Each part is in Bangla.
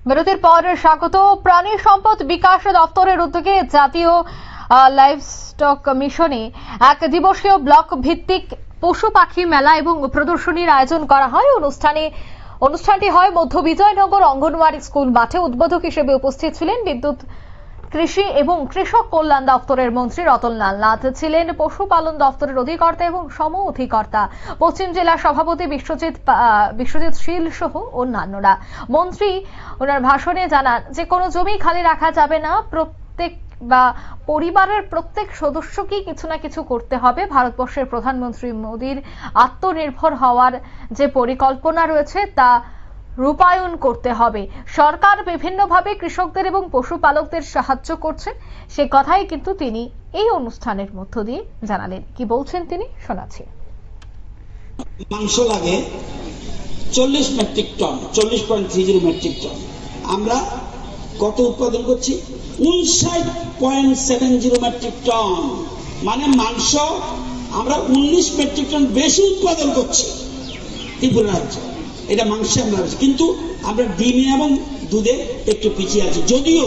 বিরতির পর স্বাগত। প্রাণী সম্পদ বিকাশ দপ্তরের উদ্যোগে জাতীয় লাইভস্টক মিশনে এক দিবসীয় ব্লক ভিত্তিক পশু পাখি মেলা এবং প্রদর্শনীর আয়োজন করা হয়। অনুষ্ঠানটি হয় মধ্য বিজয়নগর অঙ্গনওয়াড়ি স্কুল মাঠে। উদ্বোধক হিসেবে উপস্থিত ছিলেন বিদ্যুৎ, কৃষি এবং কৃষক কল্যাণ দপ্তরের মন্ত্রী রতনলাল নাথ, ছিলেন পশুপালন দপ্তরের অধিকর্তা এবং সম অধিকর্তা, পশ্চিম জেলা সভাপতি বিশ্বজিৎ শীল সহ অন্যান্যরা। মন্ত্রী ওনার ভাষণে জানান যে কোনো জমি খালি রাখা যাবে না, প্রত্যেক পরিবারের প্রত্যেক সদস্যকেই কিছু না কিছু করতে হবে। ভারতবর্ষের প্রধানমন্ত্রী মোদীর আত্মনির্ভর হওয়ার যে পরিকল্পনা রয়েছে তা রূপায়ণ করতে হবে। সরকার বিভিন্নভাবে কৃষকদের এবং পশুপালকদের সাহায্য করছে, সে কথাই কিন্তু তিনি এই অনুষ্ঠানের মধ্য দিয়ে জানালেন। কি বলছেন তিনি শোনাচ্ছি। মাংস লাগে 40 মেট্রিক টন, 40.30 মেট্রিক টন। আমরা কত উৎপাদন করছি? 59.70 মেট্রিক টন। মানে মাংস আমরা 19 মেট্রিক টন বেশি উৎপাদন করছি ত্রিপুরা রাজ্যে। এটা মাংসে আমরা, কিন্তু আমরা ডিমে এবং দুধে একটু পিছিয়ে আছি। যদিও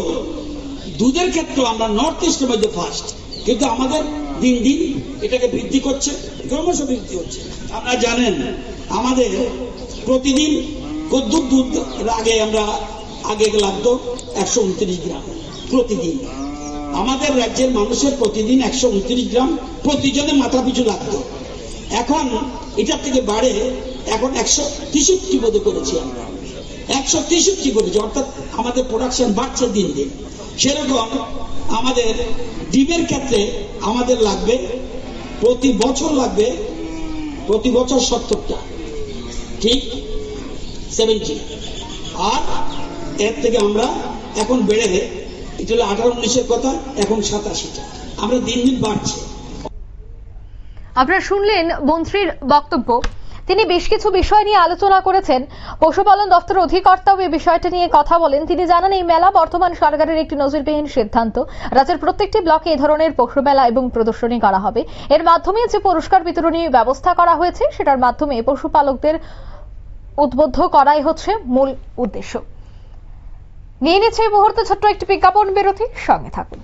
দুধের ক্ষেত্রে আমরা নর্থ ইস্টের মধ্যে ফার্স্ট, কিন্তু আমাদের দিন দিন এটাকে বৃদ্ধি করছে, ক্রমশ বৃদ্ধি হচ্ছে। আপনারা জানেন আমাদের প্রতিদিন কদ্দুর দুধ আগে লাগতো 129 গ্রাম প্রতিদিন। আমাদের রাজ্যের মানুষের প্রতিদিন 129 গ্রাম প্রতিজনে মাথা পিছু লাগতো। এখন এটার থেকে বাড়ে এখন 163 বোধ করেছি আমরা, 163 করেছি। অর্থাৎ আমাদের প্রোডাকশন বাড়ছে দিন দিন। সেরকম আমাদের ডিমের ক্ষেত্রে আমাদের লাগবে প্রতি বছর 70টা, ঠিক 70। আর এর থেকে আমরা এখন বেড়ে, এটা হলো 18-19-এর কথা, এখন 87টা। আমরা দিন দিন বাড়ছে। আপনারা শুনলেন মন্ত্রীর বক্তব্য। তিনি বেশ কিছু বিষয় নিয়ে আলোচনা করেছেন। পশুপালন দপ্তরের অধিকর্তাও এই বিষয়টা নিয়ে কথা বলেন। তিনি জানান এই মেলা বর্তমান সরকারের একটি নজিরবিহীন সিদ্ধান্ত। রাজ্যের প্রত্যেকটি ব্লকে এই ধরনের পশু মেলা এবং প্রদর্শনী করা হবে। এর মাধ্যমে যে পুরস্কার বিতরণী ব্যবস্থা করা হয়েছে সেটার মাধ্যমে পশুপালকদের উদ্বুদ্ধ করাই হচ্ছে মূল উদ্দেশ্য। নিয়ে নিচ্ছে এই মুহূর্তে ছোট্ট একটি বিজ্ঞাপন বিরতি, সঙ্গে থাকুন।